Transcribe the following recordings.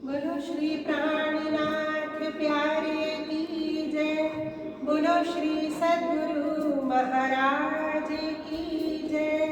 बोलो श्री प्राणनाथ प्यारे की जय। बोलो श्री सद्गुरु महाराज की जय।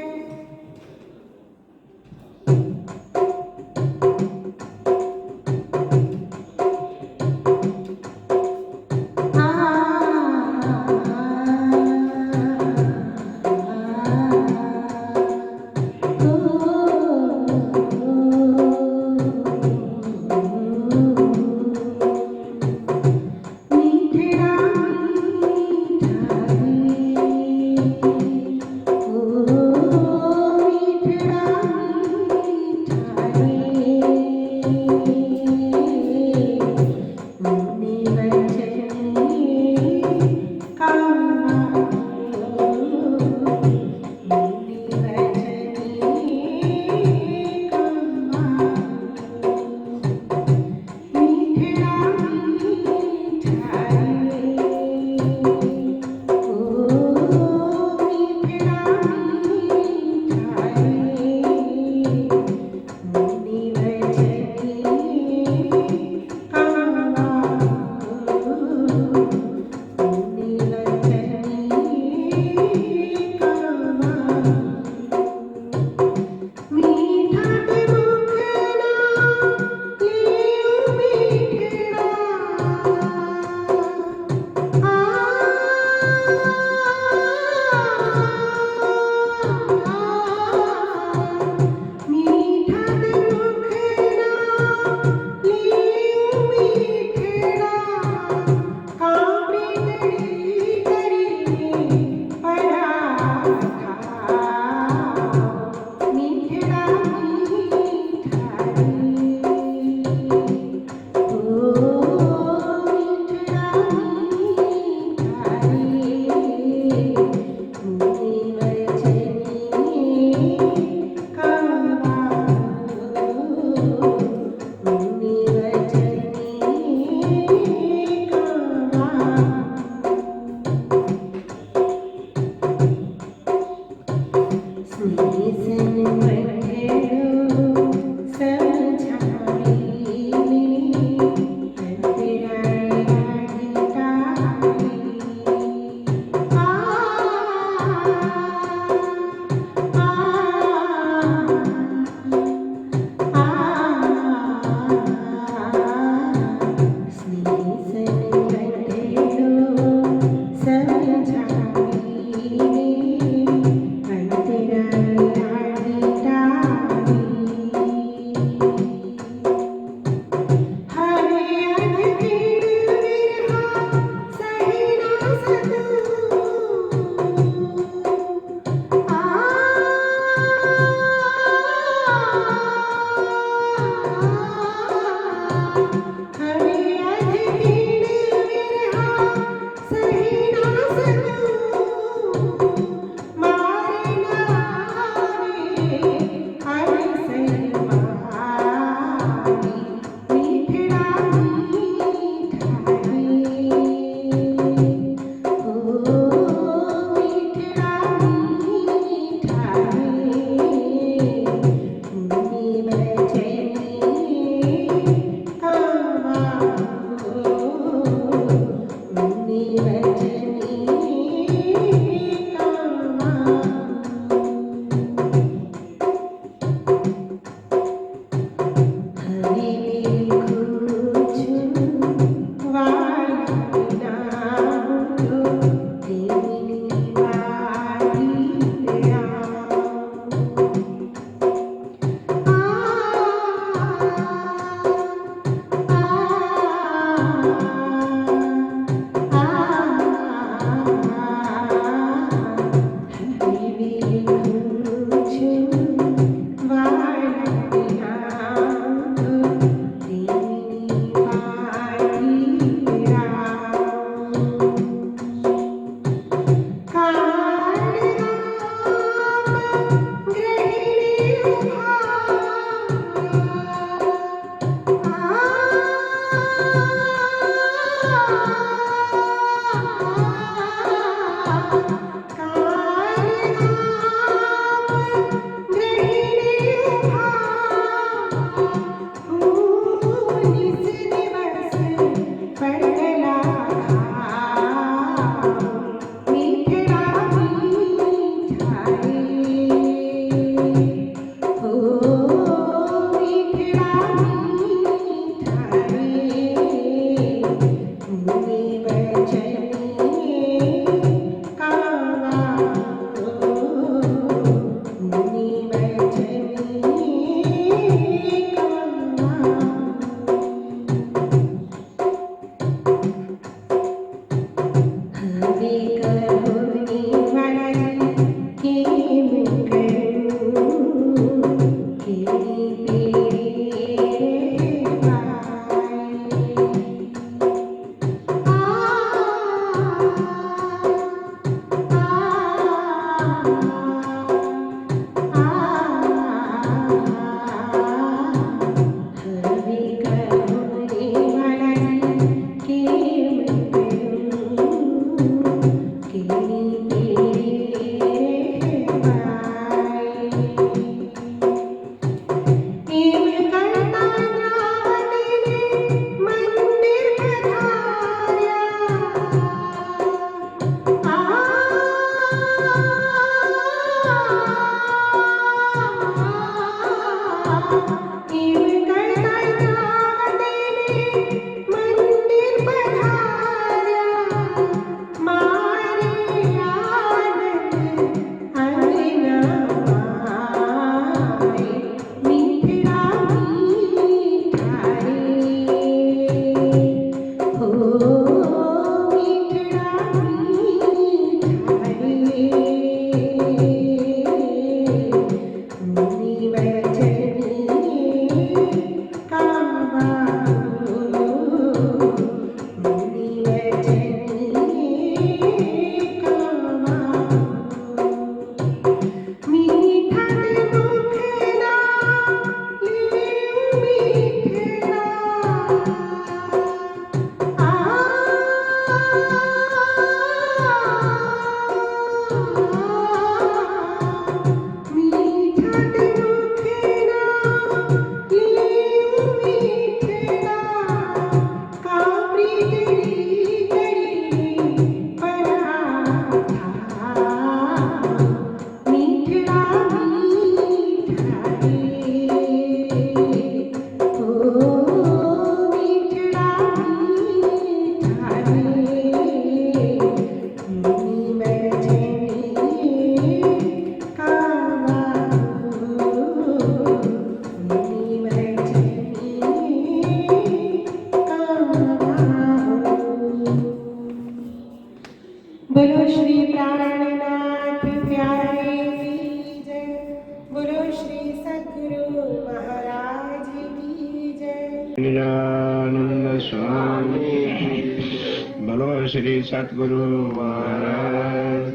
श्री सद्गुरु महाराज।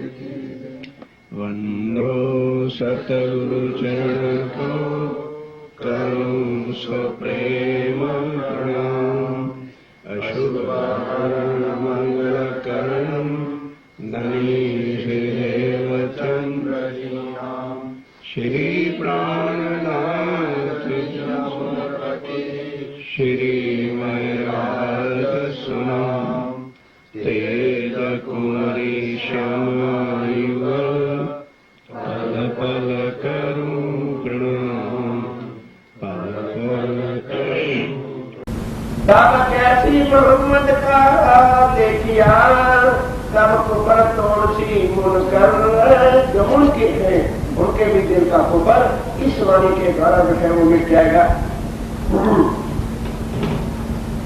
वंदो सतगुरु चरण को करूं स्वप्रेम प्रणाम। अशुभ मंगल करण धनी वचन श्री प्राणनाथ श्री महराज सुना तेज कुमारी श्यामायुग पल पल करूं प्रणाम पल पल करूं। दादा कैसी मोहम्मद का देखिया तब कुपर तोड़सी मुनकर जो मुनके हैं उनके भी दिल का कुपर इस वाणी के द्वारा जो है वो मिट जाएगा।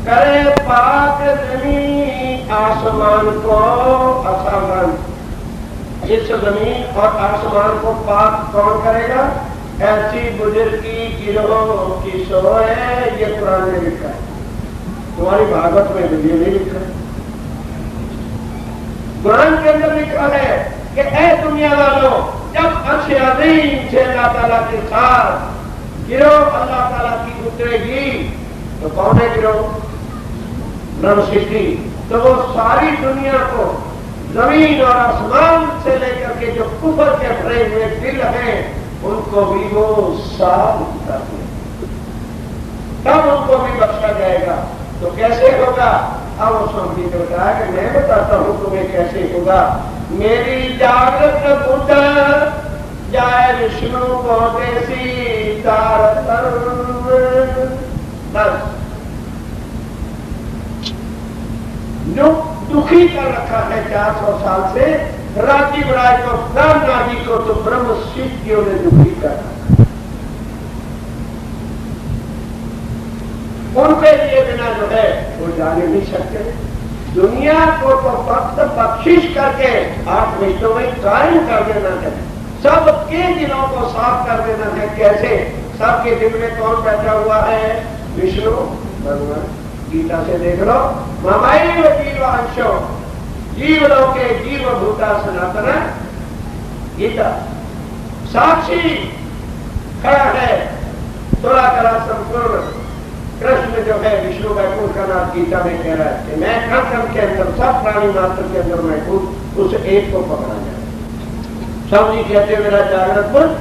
करे पाक जमीन आसमान को असामान, इस जमीन और आसमान को पाक कौन करेगा? ऐसी बुजुर्गी गिरोह की सोए, ये कुरान में लिखा है, तुम्हारी भागवत में भी नहीं लिखा है। कुरान के अंदर लिखा है कि ऐ दुनिया वालों, जब अर्श अज़ीम से अल्लाह ताला के साथ गिरोह अल्लाह ताला की उतरेगी तो कौन है गिरोह? ब्रह्म सृष्टि। तो वो सारी दुनिया को जमीन और आसमान से लेकर के जो कुफर के भरे हुए दिल हैं उनको भी वो साफ कर दे, तब उनको भी बख्शा जाएगा। तो कैसे होगा? अब वो स्वामी ने बताया कि मैं बताता हूं तुम्हें कैसे होगा। मेरी जागृत बुद्ध जाए विष्णु को देसी तार बस जो दुखी कर रखा है 400 साल से राजी बड़ाई को नाजी को, तो ब्रह्म सिद्धियों ने दुखी कर रखा। उनके लिए बिना जो है वो जाने नहीं सकते। दुनिया को तो फक्त बख्शिश करके 8 महीनों में कायम कर देना है, सबके दिलों को साफ कर देना है। कैसे? सबके दिल में कौन बैठा हुआ है? विष्णु भगवान। गीता से देख लो, ममाई जीव अंशो जीवलों के जीव भूता सनातन। गीता साक्षी खड़ा है, थोड़ा करा संपूर्ण। कृष्ण जो है विष्णु वैकुंठ का नाम गीता में कह रहा है कि मैं कण के अंदर, सब प्राणी मात्र के अंदर मैं हूं, उस एक को पकड़ा जाए। सब जी कहते मेरा जागृत पुरुष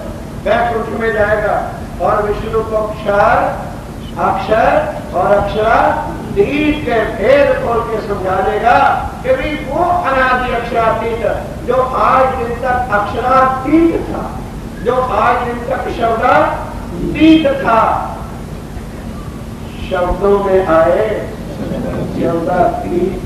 वैकुंठ में जाएगा और विष्णु को अक्षर और अक्षरा दीप के भेद खोल के समझा देगा कि भी वो अनादि अक्षरातीत जो आज दिन तक अक्षरातीत था, जो आज दिन तक शब्दातीत था, शब्दों में आए शब्दातीत,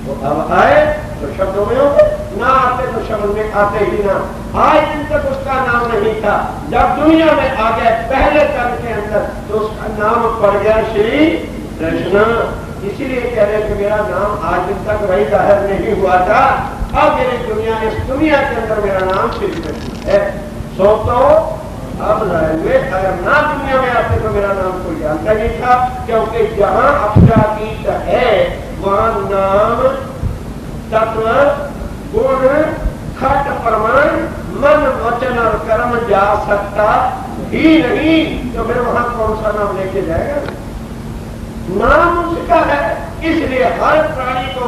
तो अब आए तो शब्दों में होते, ना आते तो शब्द में आते ही ना। आज दिन तक उसका नाम नहीं था, जब दुनिया में आ गया पहले कर्म के अंदर तो उसका नाम पड़ गया श्री कृष्ण। इसीलिए कह रहे कि मेरा नाम आज दिन तक वही जाहिर नहीं हुआ था, अब मेरी दुनिया, इस दुनिया के अंदर मेरा नाम श्री कृष्ण है। सो तो अब हुए, अगर ना दुनिया में आते तो मेरा नाम कोई जानता नहीं था, क्योंकि जहां अक्षरातीत है वहां नाम तत्व गुण खट प्रमाण मन वचन और कर्म जा सकता ही नहीं, तो फिर वहां कौन सा नाम लेके जाएगा? नाम उसका है, इसलिए हर प्राणी को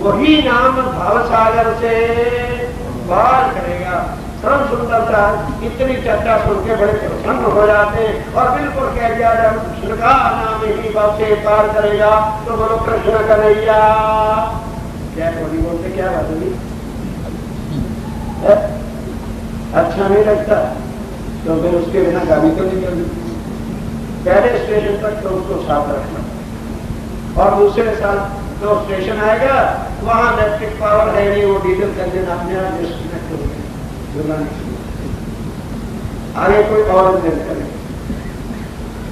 वही नाम भावसागर से बाल करेगा। हम सुंदरता इतनी चर्चा सुन के बड़े प्रसन्न हो जाते हैं और बिल्कुल कह दिया जब कृष्ण का नाम ही बात से पार करेगा तो बोलो कृष्ण कन्हैया। क्या बोली बोलते, क्या बात होगी? अच्छा नहीं लगता तो फिर उसके बिना गाड़ी तो नहीं चलती। पहले स्टेशन तक तो उसको साथ रखना और दूसरे साल जो स्टेशन आएगा वहां इलेक्ट्रिक पावर है नहीं, वो डीजल कर देना अपने आप डिस्कनेक्ट हो गया, आगे कोई और नहीं करे,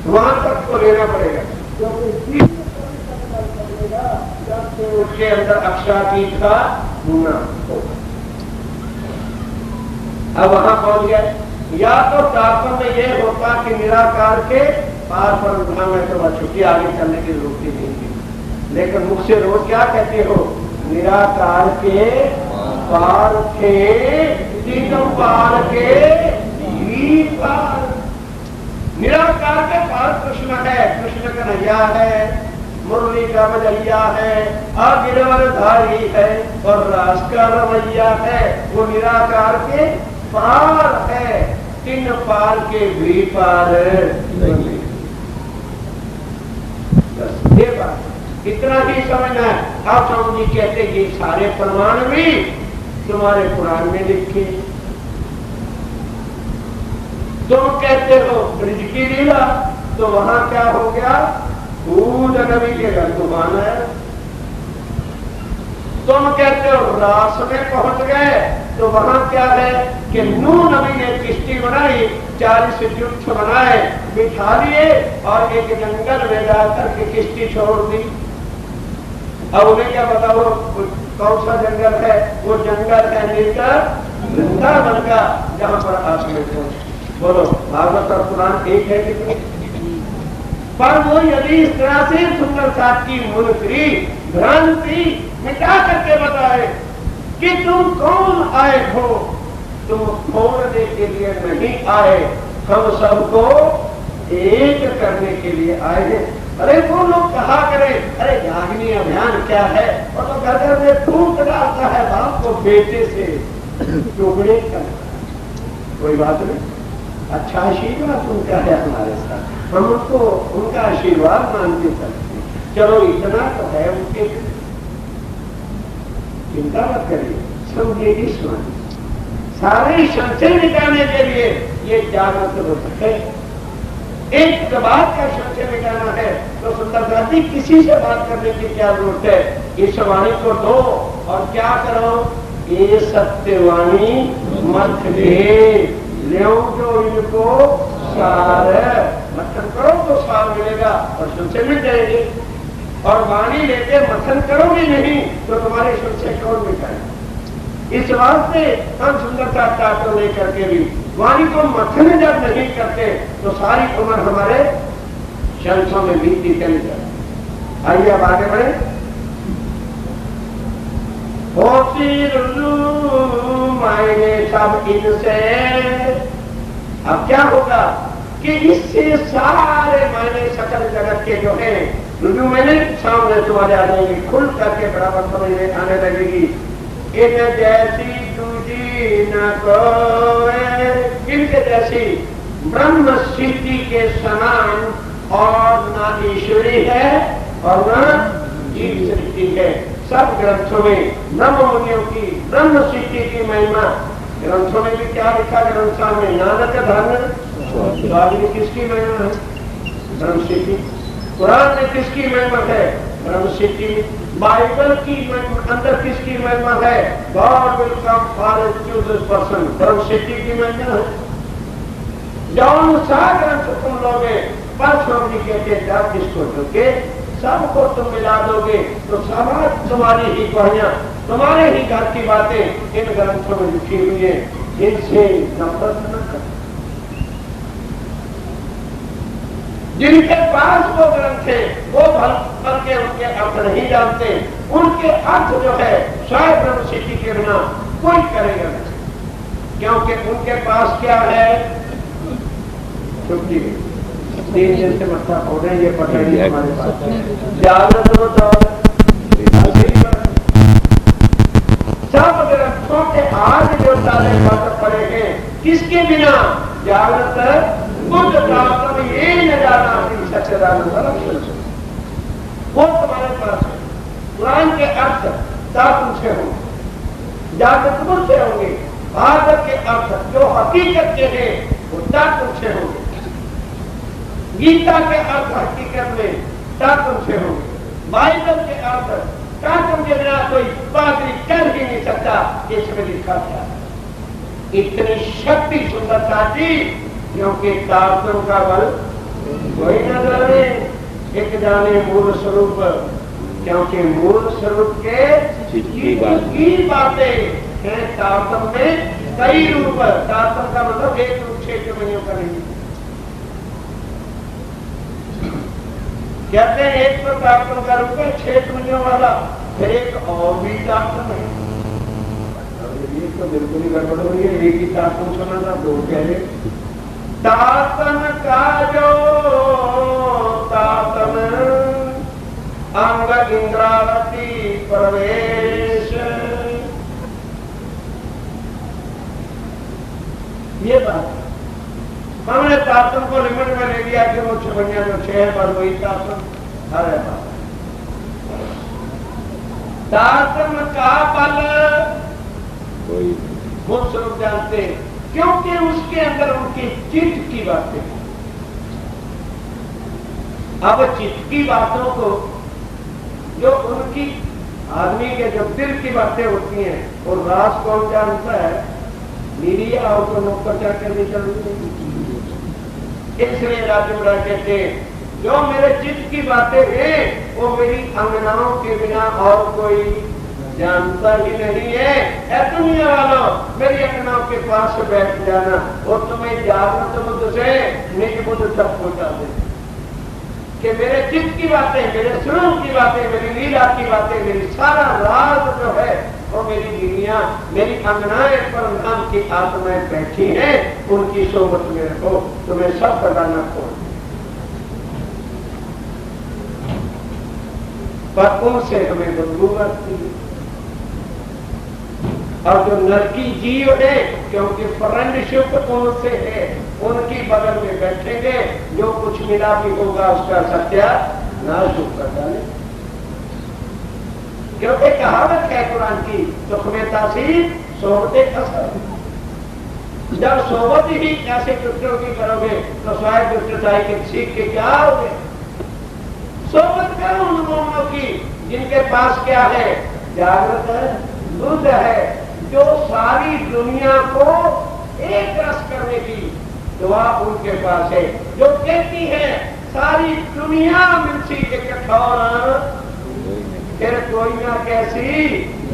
वहां तक तो लेना पड़ेगा क्योंकि उसके अंदर अक्षरातीत का होना होगा। अब वहां पहुंच गए, या तो तात्पर्य में यह होता कि निराकार के पार पर उठाना तो वह छुट्टी आगे चलने की जरूरत ही नहीं थी। लेकिन मुख से रोज क्या कहते हो? निराकार के पार थे, तीन पार के ही पार। निराकार के पार कृष्ण है, कृष्ण कन्हैया है, मुरली का बजैया है, गिरवरधारी है और रास का रवैया है। वो निराकार के पार है, तीन पार के भी पार नहीं। बस ये बात, इतना ही समझना है। आप स्वामी जी कहते ये सारे प्रमाण भी तुम्हारे पुराण में लिखे। तुम कहते हो ब्रज की लीला, तो वहां क्या हो गया? दूध नबी के घर घुमाना है। तुम कहते हो रास में पहुंच गए, तो वहां क्या है कि नूह नबी ने किश्ती बनाई, 40 जुट बनाए, बिठा लिए और एक जंगल में जाकर के किश्ती छोड़ दी। अब उन्हें क्या बताओ कौन सा जंगल है? वो जंगल है वृंदावन का, जहां पर आप बोलो भागवत और पुराण एक है कि? पर वो यदि इस तरह से सुंदर साथ की मुनकरी भ्रांति मिटा करके बताए कि तुम कौन आए हो, तुम खोलने के लिए नहीं आए, हम सबको एक करने के लिए आए हैं। अरे वो लोग कहा करें अरे याग्नि अभियान क्या है, और तो घर घर में फूट डालता है बाप को बेटे से टुकड़े करना, कोई बात नहीं। अच्छा आशीर्वाद उनका है हमारे साथ, हम उनको उनका आशीर्वाद मानते सकते। चलो इतना तो है, उनके चिंता मत करिए, समझिए ईश्वर सारे संशय मिटाने के लिए ये जागृत रूप है। एक बात का संशय मिटाना है तो सुंदरता जी किसी से बात करने की क्या जरूरत है? इस वाणी को दो और क्या करो? ये सत्यवाणी मत दे ले जो इनको सार मथन करो तो सार मिलेगा और संशय मिट जाएंगे। और वाणी लेके मथन करोगे नहीं तो तुम्हारे संशय कौन मिटाएगा? इस वास्ते हम सुंदरता शास्त्र लेकर के भी वाणी को मथन जब नहीं करते तो सारी उम्र हमारे संशयों में बीतती चली जाए। आइए अब आगे बढ़े। होती मायने सब इनसे, अब क्या होगा कि इससे सारे मायने सकल जगत के जो है रुजू मैंने सामने तुम्हारे आ जाएंगे, खुल करके बराबर समझ में आने लगेगी। इन जैसी दूजी न कोई, इनके जैसी ब्रह्म सिद्धि के समान और ना ईश्वरी है और ना जीव सृष्टि है। सब ग्रंथों में ब्रह्म मुनियों की ब्रह्म सिद्धि की महिमा, ग्रंथों में भी क्या लिखा? ग्रंथ में नानक धर्म स्वामी किसकी महिमा है? ब्रह्म सिद्धि। कुरान में किसकी महिमा है? ब्रह्म सिद्धि। बाइबल की अंदर किसकी महिमा है? God will come for choose person, ब्रह्म सिद्धि की महिमा है। जौन सा ग्रंथ तुम लोगे, पर स्वामी कहते जब जिसको चुके सबको तुम मिला दोगे तो समाज तुम्हारी ही कहानियां, तुम्हारे ही घर की बातें इन ग्रंथों में लिखी हुई है। इनसे नफरत न कर। जिनके पास वो ग्रंथ है वो भल के उनके अर्थ नहीं जानते, उनके अर्थ जो है शायद ब्रह्म सिद्धि के बिना कोई करेगा नहीं, क्योंकि उनके पास क्या है? छुट्टी। 3 दिन से मत्था हो रहे, ये पकड़ी हमारे पास जागृत बताओ। सब ग्रंथों के आज जो सारे पत्र पड़े हैं किसके बिना? जागृत बुद्ध प्राप्त ये न जाना सच्चिदानंद, वो तुम्हारे पास है। कुरान के अर्थ तब तुमसे होंगे, जागृत बुद्ध से होंगे। भागवत के अर्थ जो हकीकत के हैं वो तब तुमसे होंगे। गीता के अर्थ हकीकत में तब तुमसे होंगे। बाइबल के अर्थ तब तुमके बिना कोई पादरी कर ही नहीं सकता। इसमें लिखा था इतनी शक्ति सुंदरता की, क्योंकि तारतम का बल कोई न जाने, एक जाने मूल स्वरूप, क्योंकि मूल स्वरूप की बातें हैं। तारतम में कई रूप, तारतम का मतलब एक रूप 6 महीनों का नहीं। कहते हैं एक तो ताकत करूंगा 6 दुनिया वाला, फिर एक और भी ताकत है। ये तो बिल्कुल ही गड़बड़ हो रही है। एक ही ताकत सुना था, 2 कह रहे। तातन का जो तातन अंग इंद्रावती प्रवेश, ये बात हमने तातन को लिमिट में ले लिया कि वो 6 बनिया जो 6 है, पर वही तातन हर बात। तातन का बल कोई खुद स्वरूप जानते, क्योंकि उसके अंदर उनकी चित्त की बातें। अब चित्त की बातों को जो उनकी आदमी के जो दिल की बातें होती हैं, और राज कौन जानता है? मीडिया और तो नौकर चाकर नहीं चलती। इसलिए राजूरा कहते हैं जो मेरे चित्त की बातें हैं वो मेरी अंगनाओं के बिना और कोई जानता ही नहीं है। ऐ दुनिया वालों, मेरी अंगनाओं के पास से बैठ जाना और तुम्हें जागृत बुद्ध से निज बुद्ध तक पहुंचा दे कि मेरे चित्त की बातें, मेरे स्वरूप की बातें, मेरी लीला की बातें, मेरी सारा राज जो है वो मेरी दुनिया, मेरी अंगनाएं पर नाम की आत्माएं बैठी हैं, उनकी सोबत में रखो, तुम्हें सब बताना खोल। पर उनसे हमें बदबू आती है। और जो नरकी जीव है, क्योंकि फ्रेंडशिप उनसे है, उनकी बगल में बैठेंगे, जो कुछ मिला भी होगा उसका सत्यानाश कर डाले। क्योंकि कहावत है कुरान की, सुख में तासीर सोबते असर। जब सोबत ही ऐसे कृत्यों की करोगे तो स्वाय दुष्टताई के सीख के क्या होगे? सोबत करो उन लोगों की जिनके पास क्या है? जागृत है, बुद्ध है, जो सारी दुनिया को एक रस करने की दुआ उनके पास है, जो कहती है सारी दुनिया मिलती एक कठोर, फिर कोई ना कैसी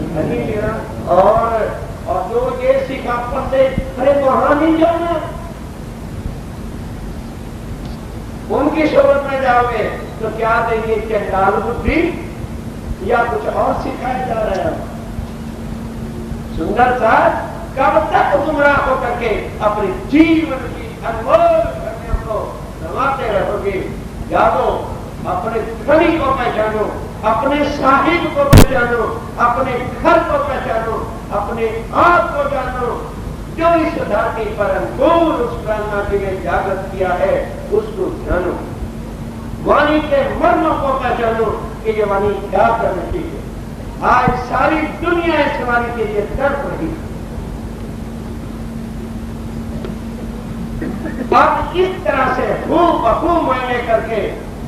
नहीं मेरा। और जो ये सीखा पढ़ते, अरे वहां नहीं जाना, उनकी सोबत में जाओगे तो क्या देंगे? चंडाल बुद्धि या कुछ और सिखाया जा रहा है? सुंदर सा कब तक गुमराह होकर के अपने जीवन की अनमोल घटनाओं को गंवाते रहोगे? जागो, अपने धनी को पहचानो, अपने साहिब को पहचानो, अपने घर को पहचानो, अपने आप को जानो। जो इस धरती पर अनुकूल उस प्राणा के लिए जागृत किया है उसको जानो। वाणी के मर्मों को पहचानो कि ये वाणी क्या कर रही है। आज सारी दुनिया इस वाणी के लिए तड़प रही है। आप इस तरह से हूबहू मायने करके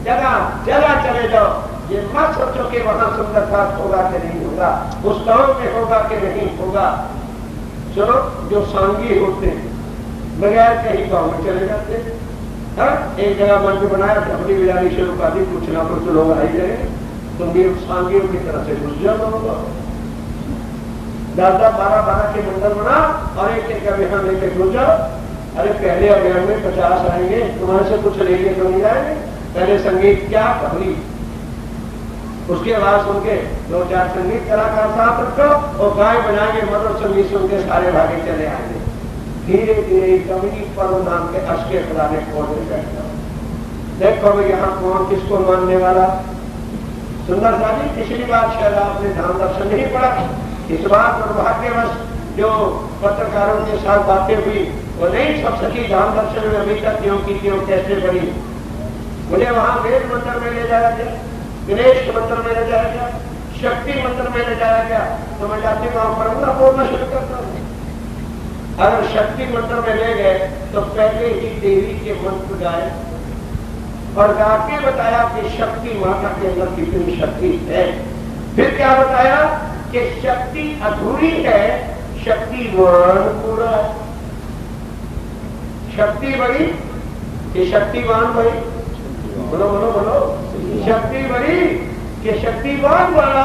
जगह जगह चले जाओ। ये मत सोचो कि वहां सुंदरता होगा कि नहीं होगा, उस गांव में होगा कि नहीं होगा। चलो, जो सांगी होते हैं बगैर कहीं गांव में चले जाते हैं। एक जगह मंच बनाया, झपड़ी बजानी शुरू कर दी, कुछ ना कुछ लोग आई गए, तुम भी सांगियों की तरह से घुस जाओ। 10-12 के मंदिर बना और एक अभियान लेके घुस जाओ। अरे पहले अभियान में 50 आएंगे, तुम्हारे से कुछ लेके तो नहीं आएंगे। पहले संगीत क्या पहली, उसके बाद सुन के 2-4 संगीत कलाकार साथ रखो और गाय बनाएंगे, मधुर संगीत सुन के सारे भागे चले आएंगे। धीरे धीरे कवि पर्व नाम के अश्के खुदाने खोलने बैठता। देखो भाई यहाँ कौन किसको मानने वाला। सुंदर सा जी, पिछली बार शायद आपने धाम दर्शन नहीं पढ़ा। इस बार दुर्भाग्यवश जो पत्रकारों के साथ बातें हुई वो नहीं सब सकी। धाम दर्शन में अभी तक क्यों की क्यों कैसे बड़ी। मुझे वहां वेद मंदिर में ले जाया गया, गणेश मंदिर में ले जाया गया, शक्ति मंदिर में ले जाया गया, तो मैं जाती वहां पर बोलना शुरू करता हूँ। अगर शक्ति मंदिर में ले गए तो पहले ही देवी के मंत्र गाए और गा के बताया कि शक्ति माता के अंदर कितनी शक्ति है। फिर क्या बताया कि शक्ति अधूरी है, शक्तिवान पूरा है। शक्ति बड़ी कि शक्तिवान बड़ी? बोलो बोलो बोलो। शक्ति बड़ी कि शक्तिवान बड़ा?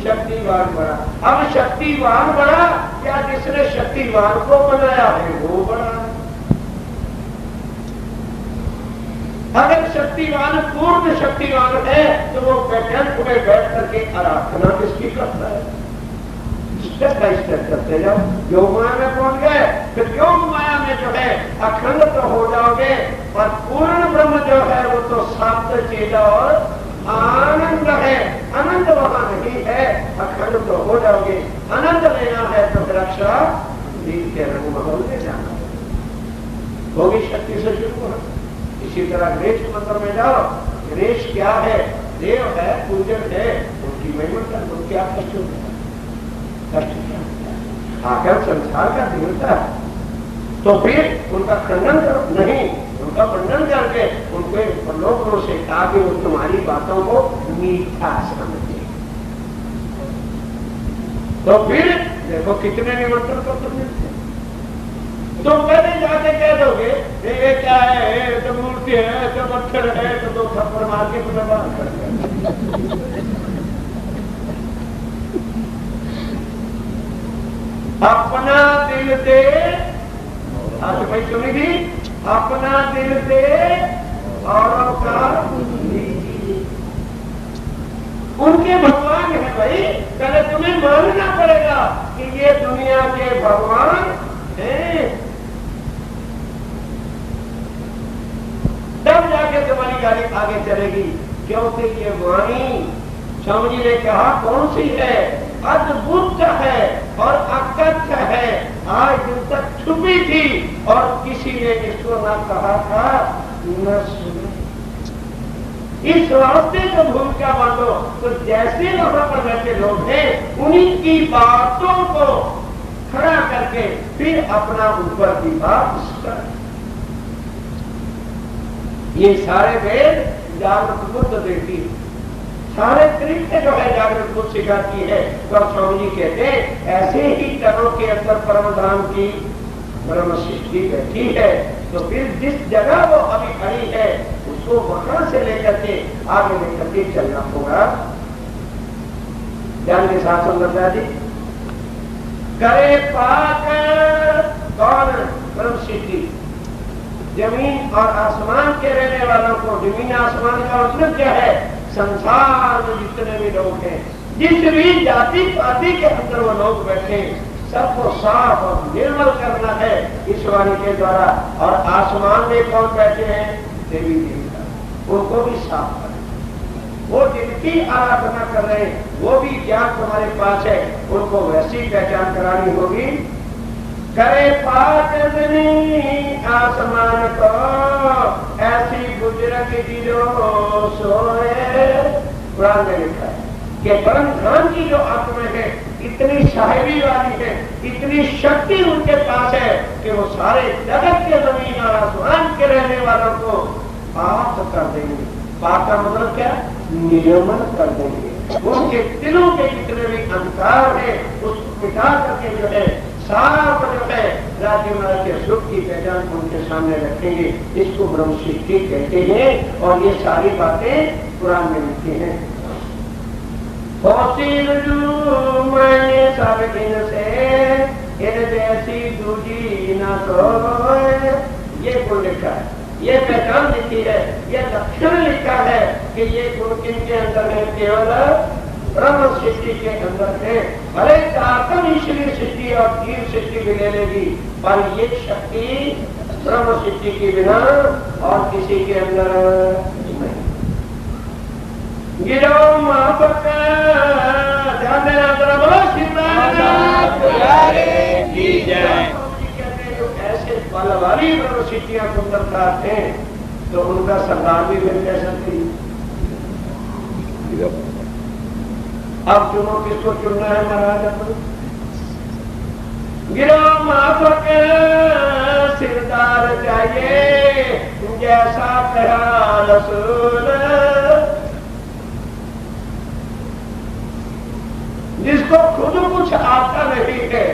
शक्तिवान बड़ा। अब शक्तिवान बड़ा क्या जिसने शक्तिवान को बनाया है वो बड़ा? अगर शक्तिवान पूर्ण शक्तिवान है तो वो बैठक में बैठ करके आराधना किसकी करता है? स्टेप बाय स्टेप करते जाओ। योग माया में पहुंच गए, फिर योग माया में जो है अखंड तो हो जाओगे, और पूर्ण ब्रह्म जो है वो तो सात चीज और आनंद है। आनंद वहां नहीं है, अखंड तो हो जाओगे। आनंद लेना है तो रक्षा दीप के रंग महल में जाना होगी, शक्ति से शुरू हो। इसी तरह गणेश मंत्र में जाओ, गणेश क्या है? देव है, पूजन है, उनकी महिमा कर, तो क्या कष्ट होता है? कष्ट क्या होता है? आखिर संसार का देवता है, तो फिर उनका खंडन करो नहीं, उनका वर्णन करके उनके लोगों से ताकि वो तुम्हारी बातों को मीठा समझे। तो फिर देखो कितने निमंत्रण को तुम मिलते। तुम पहले जाके कह दोगे ये क्या है, ये तो मूर्ति है, तो पत्थर है, तो दो थप्पड़ मार के तुम्हें बाहर कर दिया। अपना दिल दे, आज भाई सुनी थी, अपना दिल दे औरों का दीजिए। उनके भगवान है भाई, पहले तुम्हें मानना पड़ेगा कि ये दुनिया के भगवान हैं, तब जाके तुम्हारी गाड़ी आगे चलेगी। क्योंकि ये वाणी स्वामी जी ने कहा कौन सी है? अद्भुत है और अकथ्य है, आज दिन तक छुपी थी और किसी ने इसको ना कहा था न सुना। इस रास्ते को भूल क्या बांटो, तो जैसे वहां पर बैठे लोग हैं उन्हीं की बातों को खड़ा करके फिर अपना ऊपर की बात कर। ये सारे वेद जागृत बुद्ध देती है, सारे तरीके जो है जागृत बुद्ध सिखाती है। तो स्वामी जी कहते हैं ऐसे ही तनों के अंदर परम धाम की ब्रह्म सृष्टि बैठी है, तो फिर जिस जगह वो अभी खड़ी है उसको वहां से लेकर के आगे लेकर के चलना होगा। ध्यान के साथ सुंदरता जी करे पाक कौन? ब्रह्म सृष्टि। जमीन और आसमान के रहने वालों को, जमीन आसमान का मतलब क्या है? संसार में जितने भी लोग हैं, जिस भी जाति पाति के अंदर वो लोग बैठे, सबको साफ और निर्मल करना है इस वाणी के द्वारा। और आसमान में कौन बैठे हैं? देवी देवता, उनको भी साफ करें। वो जिनकी आराधना कर रहे हैं वो भी ज्ञान तुम्हारे पास है, उनको वैसी पहचान करानी होगी। करे पाक आसमान को ऐसी बुजुर्ग की जो सोए। कुरान में लिखा है कि परम धाम की जो आत्मा है इतनी साहिबी वाली है, इतनी शक्ति उनके पास है कि वो सारे जगत के जमीन और आसमान के रहने वालों को पाक कर देंगे। पाक का मतलब क्या? निर्मल कर देंगे। उनके दिलों के जितने भी अंधकार है उसको मिटा करके जो है साफ जो है राज्य महाराज के सुख की पहचान उनके सामने रखेंगे। इसको ब्रह्म सृष्टि कहते हैं और ये सारी बातें कुरान में लिखी हैं। मैंने सब दिन से इन जैसी दूजी न सोए, ये गुण लिखा है, ये पहचान लिखी है, ये लक्षण लिखा है कि ये गुण किनके अंदर है? केवल ब्रह्म सृष्टि के अंदर है। भले चाहतम ईश्वरीय सृष्टि और जीव सृष्टि भी ले लेगी, पर ये शक्ति ब्रह्म सृष्टि के बिना और किसी के अंदर नहीं। गिरो मापक ध्यान देना, ऐसे बल वाली ब्रह्म सृष्टियां सुंदरता थे तो उनका सरदार भी मिल जा सकती। अब चुनो किसको चुनना है महाराज? अपन गिरो माफक सिरदार चाहिए जैसा कहा रसूल, जिसको खुद कुछ आता नहीं है,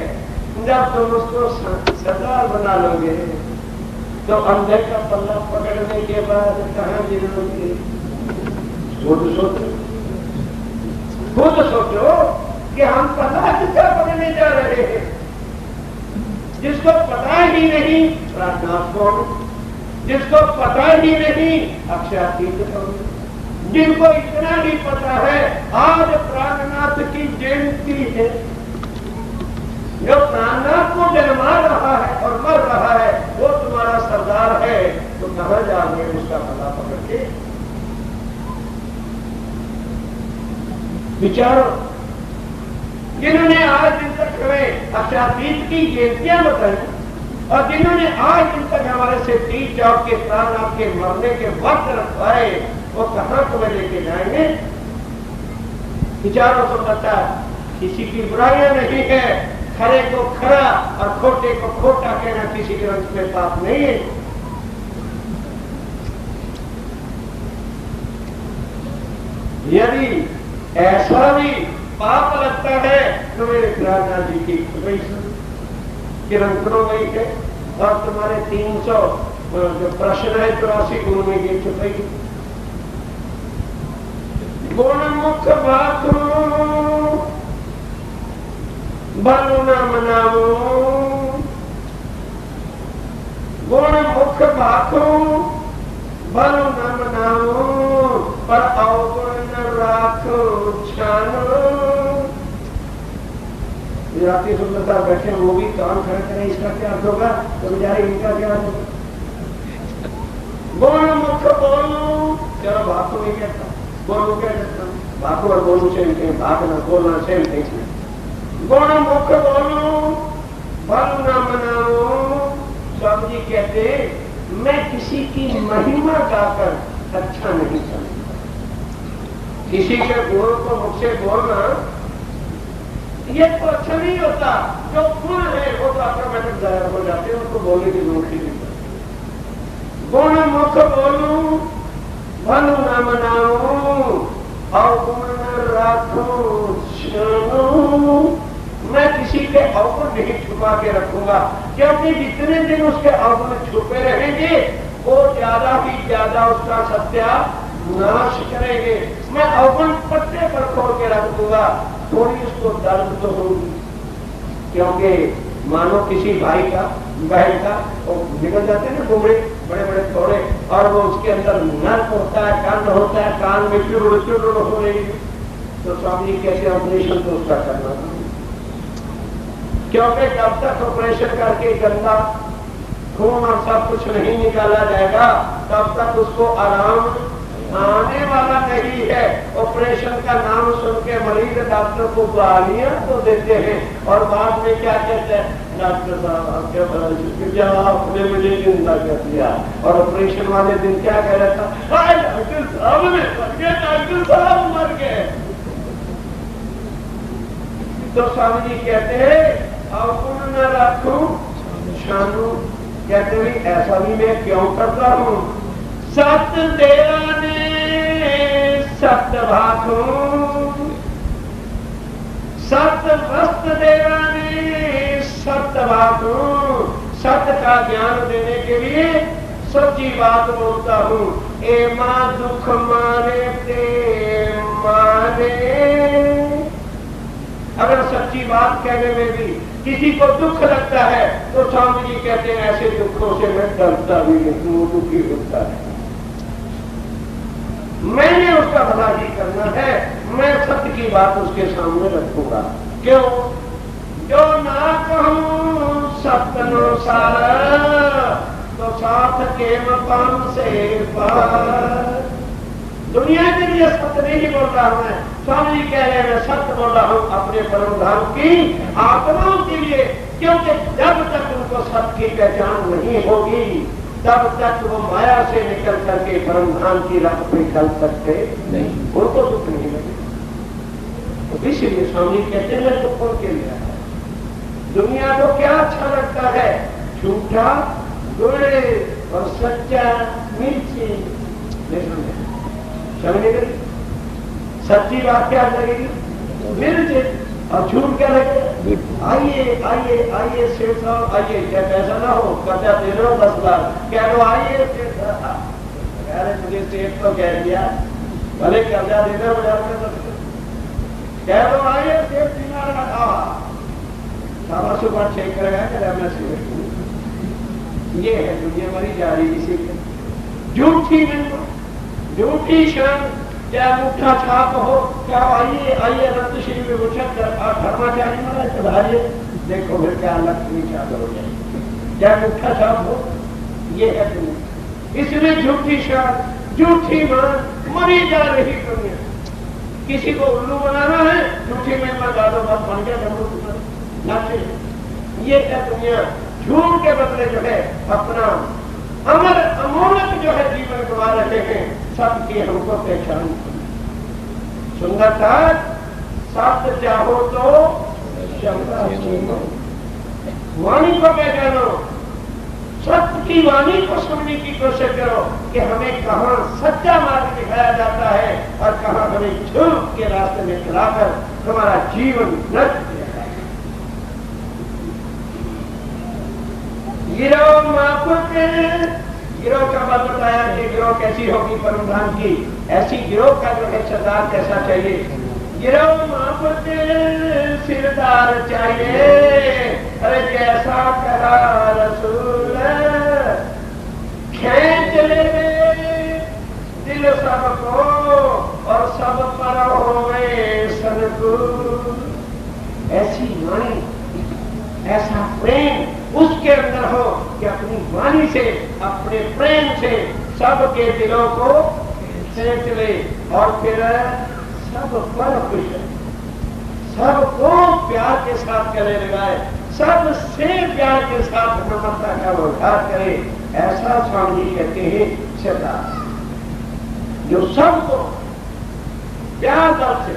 जब तुम उसको सरदार बना लोगे तो अंधे का पल्ला पकड़ने के बाद कहाँ गिरोगे? खुद सोचो, खुद सोचो कि हम पता किसका पकड़ने जा रहे हैं। जिसको पता ही नहीं प्रार्थना कौन, जिसको पता ही नहीं अक्षयातीत कौन, जिनको इतना ही पता है आज प्राणनाथ की जयंती है, जो प्राणनाथ को जन्मा रहा है और मर रहा है वो तुम्हारा सरदार है, तो कहां जाओगे उसका भला पकड़ के? विचारो, जिन्होंने आज दिन तक हमें अक्षयातीत की जयंतियां बताई और जिन्होंने आज दिन तक हमारे से 30 चौक के प्राणनाथ के मरने के वक्त रखवाए, वो कहां तुम्हें लेके जाएंगे? विचारों को पता किसी की बुराइयां नहीं है, खरे को खरा और खोटे को खोटा कहना किसी ग्रंथ में पाप नहीं है। यदि ऐसा भी पाप लगता है तो मेरे प्राणनाथ जी की किरण करो गई है और तुम्हारे 300 जो प्रश्न है 83 गुण में ये छुपेगी। गुणमुख भाखू भलो न मनाओ, गुणमुख भाखू भलो न मनाओ, पर अवगुण न राखो छानो। गुजराती सुंदरता बैठे वो भी काम खड़े करें, इसका क्या अर्थ होगा? तो बेचारे इनका क्या अर्थ होगा? गुणमुख बोलू, चलो बात तो नहीं कहता, बोलू क्या कहता, बातों और बोलू सेम थिंग, भागना बोलना सेम थिंग। गुणमुख बोलू भल न मनाओ। स्वामी जी कहते मैं किसी की महिमा गाकर अच्छा नहीं समझता, किसी के गुणों को मुझसे बोलना ये तो अच्छा नहीं होता। जो गुण है वो तो ऑटोमेटिक जाहिर हो जाते हैं, उनको बोलने की जरूरत ही नहीं पड़ती। गुण मुख बोलू भल न मनाओ, अवगुण न राखो छानो। मैं किसी के अवगुण नहीं छुपा के रखूंगा, क्योंकि जितने दिन उसके अवगुण छुपे रहेंगे वो ज्यादा ही ज्यादा उसका सत्यानाश करेंगे। मैं अवगुण पट्टे पर खोल के रख दूंगा, थोड़ी उसको दर्द तो होगी, क्योंकि मानो किसी भाई का बहन का वो निकल जाते हैं ना कुमड़े बड़े बड़े थोड़े, और वो उसके अंदर नर्क होता है, कान होता है, कान में चुड़ हो रही है, तो स्वामी कहते हैं ऑपरेशन तो उसका करना, क्योंकि जब तक ऑपरेशन करके गंदा खून और सब कुछ नहीं निकाला जाएगा तब तक उसको आराम आने वाला नहीं है। ऑपरेशन का नाम सुन के मरीज डॉक्टर को गालियां तो देते हैं और बाद में क्या कहते हैं, डॉक्टर साहब क्या आपने मुझे जिंदा कर दिया, और ऑपरेशन वाले दिन क्या कह रहा था, डॉक्टर साहब ने मर गए, डॉक्टर साहब मर गए। तो स्वामी जी कहते हैं अवगुण न रखो छानो। कहते हुए ऐसा भी मैं क्यों करता हूं? सत देवाने सत भाखो, सत वस्त देवाने सत भाखो। सत्य का ज्ञान देने के लिए सच्ची बात बोलता हूं। ए मां दुख मारे ते मारे। अगर सच्ची बात कहने में भी किसी को दुख लगता है तो स्वामी जी कहते हैं ऐसे दुखों से मैं डरता भी नहीं, वो दुखी होता है। मैंने उसका भला ही करना है, मैं सत्य की बात उसके सामने रखूंगा। क्यों? जो ना कहूं सत्यानुसार तो साथ के मकाम से पार। दुनिया के लिए सत्य नहीं बोल रहा हूं मैं, स्वामी जी कह रहे हैं मैं सत्य बोल रहा हूं अपने परम धाम की आत्माओं के लिए, क्योंकि जब तक उनको सत्य की पहचान नहीं होगी तब तक वो माया से निकल करके परम धाम की राह पे चल सकते नहीं, उनको दुख नहीं लगेगा। तो इसलिए स्वामी कहते हैं मैं दुखों के लिए आया। दुनिया को क्या अच्छा लगता है? झूठा गुड़ और सच्चा मिर्ची। समझने करी सच्ची बात क्या लगेगी? मिर्च, और झूठ क्या लगेगा? आइए आइए आइए सेठ साहब आइए, क्या पैसा ना हो कर्जा दे रहे हो 10 लाख, कह लो आइए सेठ साहब। कह रहे मुझे सेठ तो कह दिया, भले कर्जा दे रहे हो, कह लो आइए सेठ दिनार शाबाश बात चेक करेगा क्या मैं सेठ ये है दुनिया मरी जा रही इसी पे। झूठी बिल्कुल, झूठी शान, चाहे अंगूठा छाप हो, क्या आइए आइए रत्नश्री में उछक धर्माचार्य महाराज सुधारिए, देखो फिर क्या लक्ष्मी चादर हो जाएगी, चाहे अंगूठा छाप हो। ये है दुनिया, इसमें झूठी शान, झूठी मान, मरी जा रही दुनिया। किसी को उल्लू बनाना है, झूठी में लगा दो, बस बन गया नाचे। ये है दुनिया, झूठ के बदले जो है अपना अमर अमोलक जो है जीवन गवा रहे हैं। सबकी हमको पहचान, सुंदरता सत्य चाहो तो वाणी को पहचानो, सत्य की वाणी को सुनने की कोशिश करो कि हमें कहाँ सच्चा मार्ग दिखाया जाता है और कहाँ हमें झूठ के रास्ते में चलाकर हमारा जीवन नष्ट किया जाए। गिरोह माफक, गिरोह का बात बताया कि गिरोह कैसी होगी परमधाम की, ऐसी गिरोह का जो है सरदार कैसा चाहिए। गिरोह माफक सिरदार चाहिए, अरे जैसा कहा रसूल, खींच ले दिल सबको और सब पर होवे सनकुल। ऐसी वाणी, ऐसा प्रेम उसके अंदर हो कि अपनी वाणी से, अपने प्रेम से सबके दिलों को खींच ले और फिर सब पर खुश है, सबको प्यार के साथ गले लगाए, सबसे प्यार के साथ नम्रता का व्यवहार करे। ऐसा स्वामी जी कहते हैं सरदार, जो सबको प्यार दर से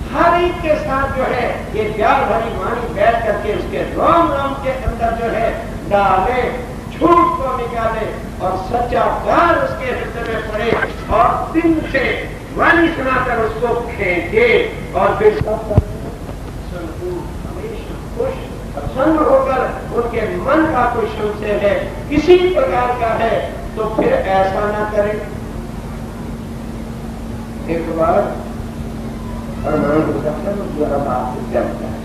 हर एक के साथ जो है ये प्यार भरी वाणी बैठ करके उसके रोम रोम के अंदर जो है डाले, झूठ को निकाले और सच्चा प्यार उसके हृदय में पड़े और दिन से वाणी सुनाकर उसको खींचे और फिर सब हमेशा खुश प्रसन्न होकर उनके मन का कोई संशय है किसी प्रकार का है तो फिर ऐसा ना करें। एक बार द्वारा बात जमता है,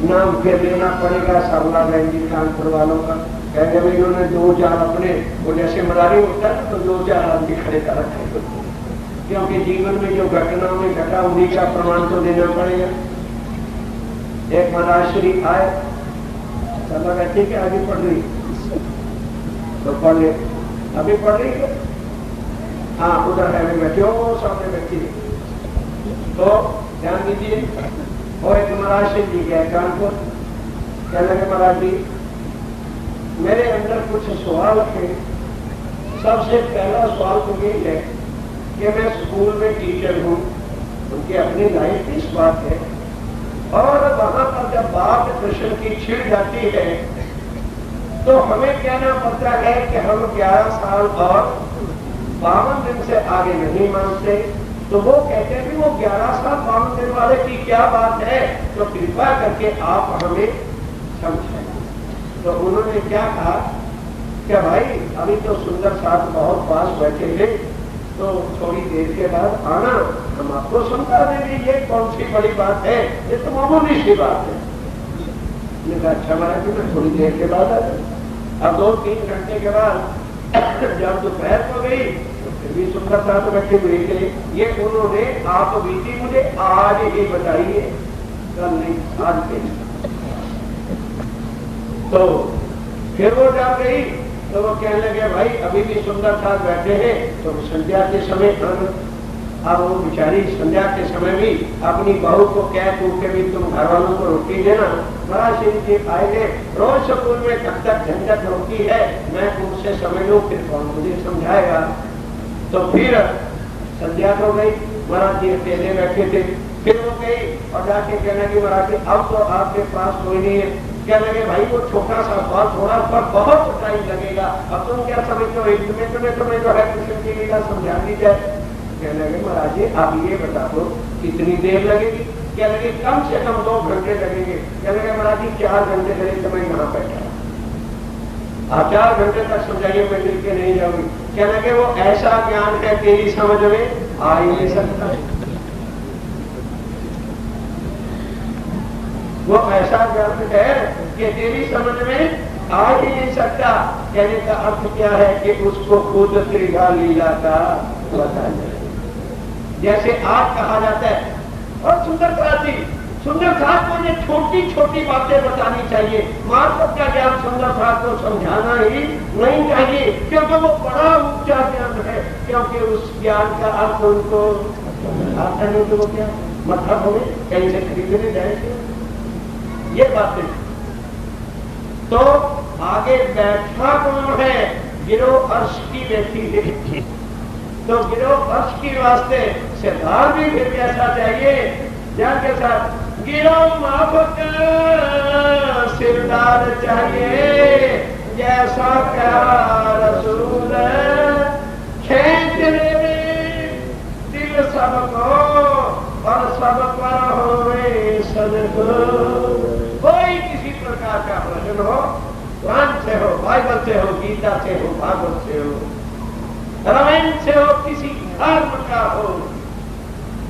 नाम फिर लेना पड़ेगा सरला बहन जी कानपुर वालों का। कहेंगे भाई उन्होंने दो चार अपने, वो जैसे मरारी होता है तो दो चार आदमी खड़े कर रखे, क्योंकि जीवन में जो घटनाओं में घटा उन्हीं का प्रमाण तो देना पड़ेगा। एक महाराज श्री आए, सब ठीक है आगे पढ़ रही तो पढ़ ले, अभी पढ़ रही है, हाँ उधर है बैठे हो, सामने बैठी तो ध्यान दीजिए। और एक महाराज श्री जी गए कानपुर, कहने लगे महाराज जी मेरे अंदर कुछ सवाल थे। सबसे पहला सवाल तो ये है कि मैं स्कूल में टीचर हूँ, उनकी अपनी लाइफ की इस बात है, और वहां पर जब बात कृष्ण की छिड़ जाती है तो हमें कहना पड़ता है कि हम 11 साल और 52 दिन से आगे नहीं मानते। तो वो कहते हैं कि वो 11 साल 52 दिन वाले की क्या बात है, तो कृपा करके आप हमें समझाएं। तो उन्होंने क्या कहा कि भाई अभी तो सुंदर साथ बहुत पास बैठे हैं, तो थोड़ी देर के बाद आना, हम आपको समझा देंगे, ये कौन सी बड़ी बात है, ये तो मामूली सी बात है। मैंने कहा अच्छा महाराज जी मैं थोड़ी देर के बाद आ जाऊँ। अब 2-3 घंटे के बाद जब दोपहर को गई तो फिर भी सुंदर साथ बैठे हुए थे। ये उन्होंने आप बीती मुझे आज ही बताइए, कल नहीं आज के। तो फिर वो जा गई तो वो कहने लगे भाई अभी भी सुंदर साथ बैठे हैं तो संध्या के समय अब वो बेचारी संध्या के समय भी अपनी बहू को कह कूद के भी तुम घर वालों को रोटी देना। महाराज श्री जी आएंगे, रोज स्कूल में कब तक झंझट होती है, मैं उनसे समझ लूँ फिर कौन मुझे समझाएगा। तो फिर संध्या हो गई, महाराज जी अकेले बैठे थे। फिर वो गई और जाके कहने की महाराज जी अब तो आपके पास कोई नहीं है। क्या लगे भाई वो छोटा सा सवाल थोड़ा पर बहुत टाइम लगेगा, अब तुम क्या समझते हो, एक तुम्हें जो है कृष्ण की लीला समझा दी जाए। कहने लगे महाराज जी आप ये बता दो कितनी देर लगेगी। क्या लगे कम से कम 2 घंटे लगेंगे। क्या लगे महाराज जी 4 घंटे लगे तो मैं यहाँ बैठा, आप 4 घंटे तक समझाइए मैं मिल के नहीं जाऊंगी। क्या लगे वो ऐसा ज्ञान है तेरी समझ में आ ही नहीं सकता, वो ऐसा ज्ञान है कि तेरी समझ में आ ही नहीं सकता। कहने का अर्थ क्या है कि उसको खुद त्रिगा लीला का पता नहीं। जैसे आज कहा जाता है और सुंदर क्रांति, सुंदर साहब को ये छोटी छोटी बातें बतानी चाहिए। मार्फत का ज्ञान सुंदर साहब को समझाना ही नहीं चाहिए, क्योंकि वो बड़ा ऊंचा ज्ञान है। क्योंकि उस ज्ञान का अर्थ उनको आता नहीं, तो वो क्या मतलब होंगे, कहीं से खरीदने जाएंगे ये बातें। तो आगे बैठा कौन है? गिरोह अर्श की बैठी है। तो गिरोह अर्श की वास्ते सरदार भी फिर कैसा चाहिए? ज्ञान के साथ गिरोह माफक सिरदार चाहिए, जैसा क्या रसूल खेच ले दिल सबको और सब पर होवे सदको। कोई किसी प्रकार का प्रश्न हो, कुरान से हो, बाइबल से हो, गीता से हो, भागवत से हो, रामायण से हो, किसी धर्म का हो,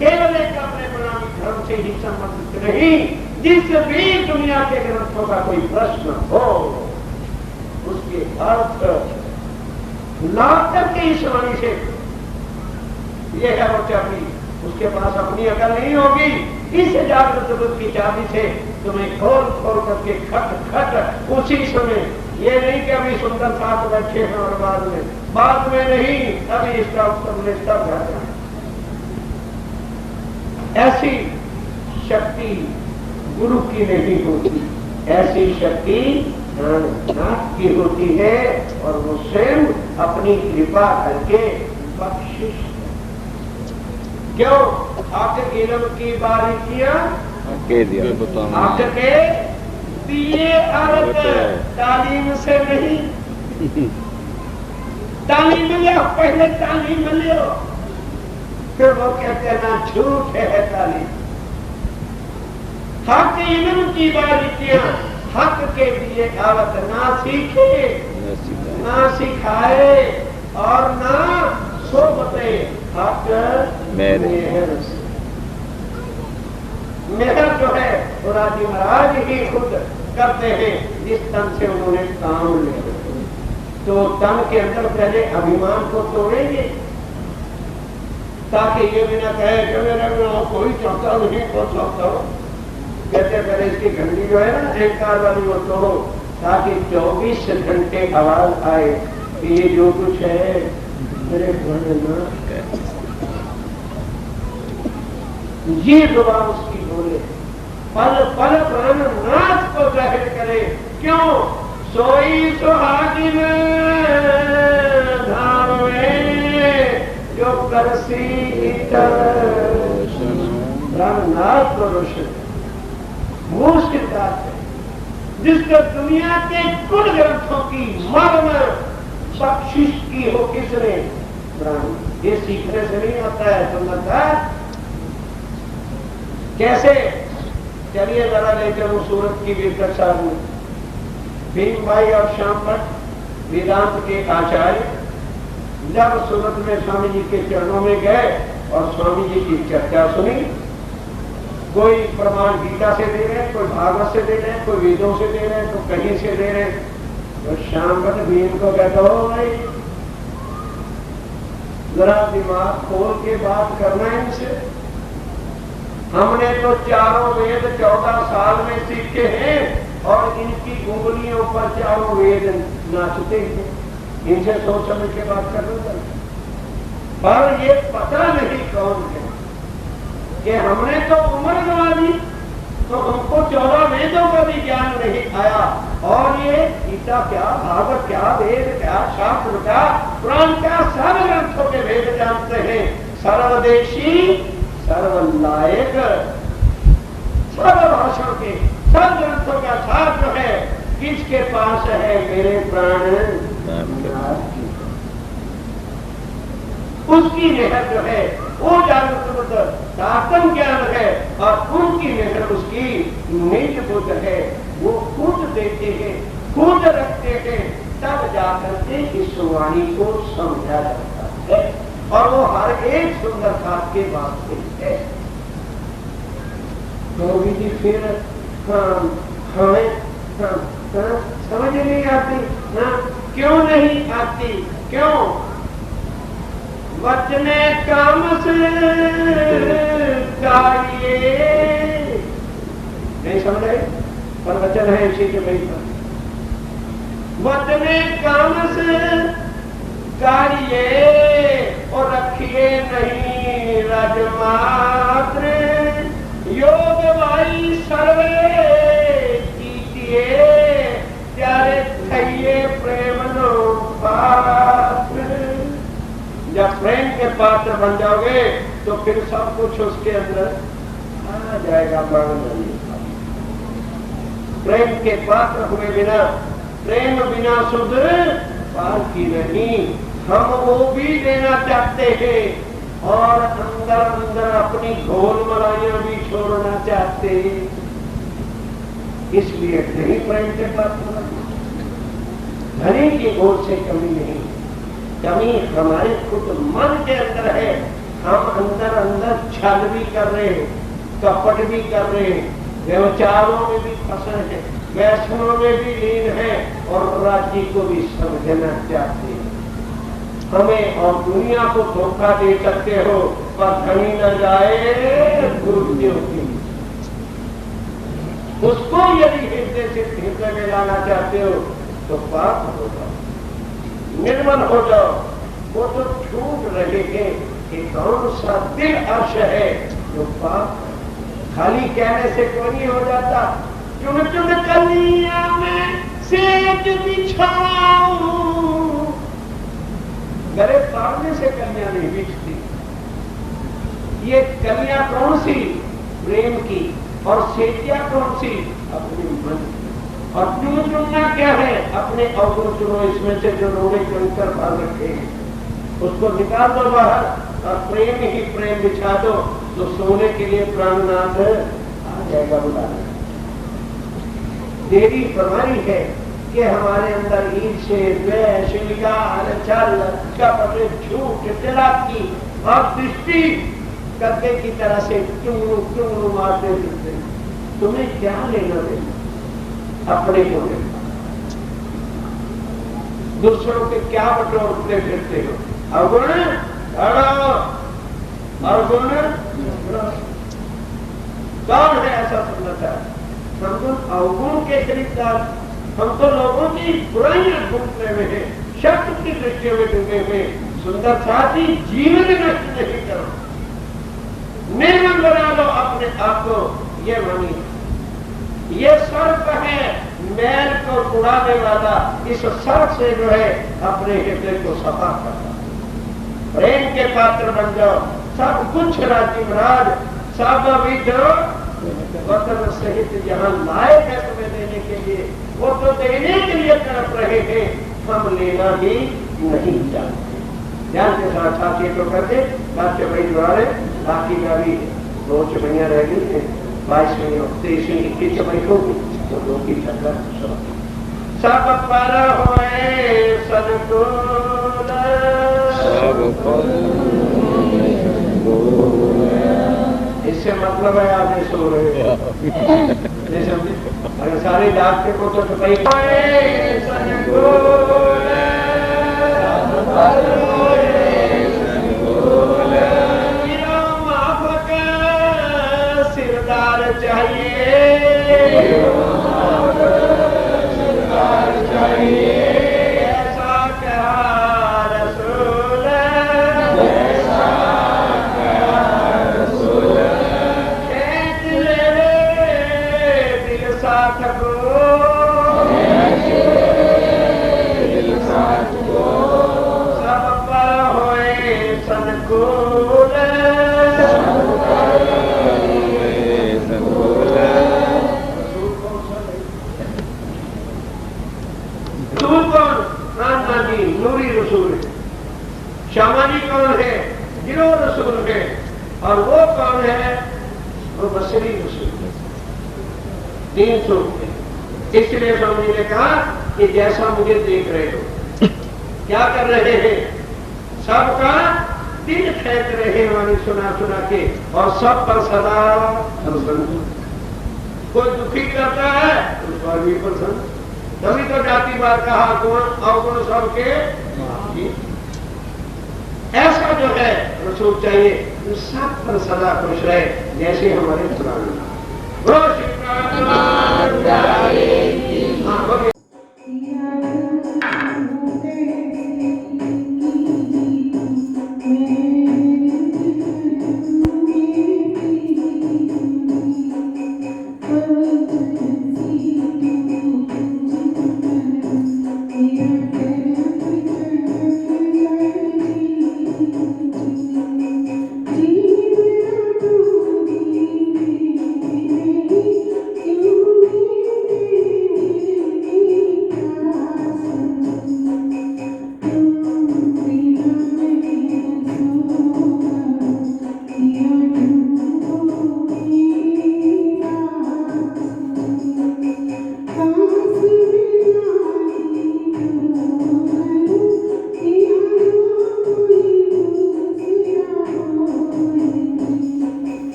केवल एक अपने बनानी धर्म से ही संबंधित नहीं, जिस भी दुनिया के ग्रंथों का कोई प्रश्न हो उसके अर्थ ला करके इस वाणी से, ये है वो चाबी। उसके पास अपनी अकल नहीं होगी, इस जागृत बुद्धि की चाबी से तुम्हें खोल खोल करके खट खट उसी समय, ये नहीं कि अभी सुंदर साथ बैठे हैं और बाद में नहीं, अभी इसका उत्तर ले तब जाता है। ऐसी शक्ति गुरु की नहीं होती, ऐसी शक्ति नाथ की होती है, और वो स्वयं अपनी कृपा करके बख्शिश। क्यों? आखिर इल्म की बारीकियां आके दिए अर्थ तालीम से नहीं। तालीम लियो, पहले तालीम लियो, फिर वो कहते हैं ना झूठ है तालीम। हक इल्म की बारीकियां हक के दिए आवत ना सीखे, ना सिखाए और ना सोबते। हक मेहर जो है वो राजी महाराज ही खुद करते हैं, जिस तन से उन्होंने काम लिया। तो तन के अंदर पहले अभिमान को तोड़ेंगे, ताकि ये भी ना कहे कि मेरे में कोई चाहता नहीं, को चाहता हो। कहते पहले इसकी घंटी जो है ना अहंकार वाली, वो तोड़ो, ताकि 24 घंटे आवाज आए कि ये जो कुछ है मेरे घर में, ये जुबान उसकी बोले, पल पल प्राण नाथ को जाहिर करे। क्यों? सोई सुहागिन धाम में जो करसी नाथ को रोशन, वो सिद्धार्थ है जिसको दुनिया के कुल ग्रंथों की मर्म बख्शिश की हो किसने? प्राण। ये सीखने से नहीं आता है, सुंदरता कैसे? चलिए जरा लेकर वो सूरत की वीरकर साहब, भीम भाई और श्याम भट्ट वेदांत के आचार्य, जब सूरत में स्वामी जी के चरणों में गए और स्वामी जी की चर्चा सुनी, कोई प्रमाण गीता से दे रहे, कोई भागवत से दे रहे, कोई वेदों से दे रहे, तो कहीं से दे रहे, तो श्याम भट्ट भीम को कहता हो भाई जरा दिमाग खोल के बात करना है इनसे। हमने तो चारों वेद 14 साल में सीखे हैं और इनकी उंगलियों पर चारों वेद नाचते हैं। इनसे सोच समझ के बात करना चाहिए, पर ये पता नहीं कौन है कि हमने तो उम्र गंवा दी, तो हमको 14 वेदों का भी ज्ञान नहीं आया। और ये गीता क्या, भागवत क्या, वेद क्या, शास्त्र क्या, पुराण क्या, सारे ग्रंथों के वेद जानते हैं। सर्वदेशी सर्वलायक सर्वभाषा के सब ग्रंथों का सार जो है किसके पास है? मेरे प्राण उसकी मेहर जो है वो जागृत सातम ज्ञान है, और उनकी मेहर उसकी निज बुद्ध है। वो खुद देते हैं, खुद रखते हैं, तब जाकर के इस वाणी को समझा जाता है, और वो हर एक सुंदर साथ के वास्ते है। तो भी फिर हमें समझ नहीं आती ना? क्यों नहीं आती? क्यों? वचने काम से कार्य नहीं समझ रहे, पर वचन है इसी के भाई पर। वचने काम से कार्य और रखिए नहीं राजमात्र, योग भाई सर्वे कीजिए प्यारे थइए प्रेम नो पात्र। जब प्रेम के पात्र बन जाओगे तो फिर सब कुछ उसके अंदर आ जाएगा। प्रेम के पात्र हुए बिना, प्रेम बिना सुध पार की नहीं। हम वो भी लेना चाहते हैं और अंदर अंदर अपनी घोल मलाइयां भी छोड़ना चाहते हैं, इसलिए नहीं प्रेम के पात्र। धनी की ओर से कमी नहीं, कमी हमारे खुद मन के अंदर है। हम अंदर अंदर छल भी कर रहे हैं, कपट भी कर रहे हैं, व्यवचारों में भी फंसे हैं, वैष्णव में भी लीन है और राज्य को भी समझना चाहते हैं। हमें और दुनिया को धोखा दे सकते हो, पर धनी न जाए गुरुदेव की। उसको यदि हृदय से हृदय में लाना चाहते हो तो पाप हो जाओ, निर्मल हो जाओ। वो तो छूट रहे हैं कि कौन सा दिल अर्श है जो पाप खाली कहने से कोई नहीं हो जाता। चुन चुन कलिया में सेज बिछाऊं, गले पाड़ने से कलियां नहीं बिछती। ये कलियां कौन सी? प्रेम की। और सेजिया कौन सी? अपने मन। और क्यों चुनना क्या है? अपने अवगुण चुनो, इसमें से जो रोड़े कंकर भर रखे हैं उसको निकाल दो बाहर और प्रेम ही प्रेम बिछा दो, तो सोने के लिए प्राणनाथ आ जाएगा बुलाने। देवी फरमाई है कि हमारे अंदर ईर्ष्या, द्वेष, विकार, छल, कपट, झूठ, चालाकी और दृष्टि गद्दे की तरह से क्यों मारते फिरते। तुम्हें क्या लेना देना? अपने को लेना। दूसरों के क्या बटोरते फिरते हो? अवगुण अवगुण कौन है ऐसा सुनना चाहे? हम तो अवगुण के खरीदार, हम तो लोगों की बुराइयां ढूंढने में है, शब्द की दृष्टि में डूबे हुए। सुंदर साथी जीवन नष्ट नहीं करो, निर्मल बना लो अपने आप को। ये मानिए ये सर्प है मैल को उड़ाने वाला, इस सर्प से जो है अपने हृदय को सफा करना। प्रेम के पात्र बन जाओ, सब कुछ राज्य महाराज सब विद्रो वतन सहित यहाँ लाए हैं तुम्हें देने के लिए, वो तो देने के लिए तड़प रहे हैं, हम लेना भी नहीं जानते। ध्यान के साथ साथ ये तो करते बात भाई द्वारे बाकी का भी 2 चमैया रह गई है, 22वीं 23वीं 21 चमई होगी तो 2 की छक्का सब पर होए सदगुण इससे मतलब है आगे सो रहे हो अगर सारे डॉक्टर को तो सिरदार चाहिए ऐसा कहा रसूल, खेत ले दिल साथ को, सब पर होए सनकूल। नूरी रसूल है, शामानी कौन है? गिरो रसूल है। और वो कौन है? वो बसरी रसूल है। 300। इसलिए स्वामी ने कहा कि जैसा मुझे देख रहे हो, क्या कर रहे हैं? सबका दिल फेंक रहे वाणी सुना सुना के, और सब पर सदा कोई दुखी करता है उस पर भी प्रसन्न, तभी तो जातिवाद कहा गुण अवगुण सबके ऐसा जो है रसूल चाहिए जो सब पर सदा खुश रहे जैसे हमारे पुराने।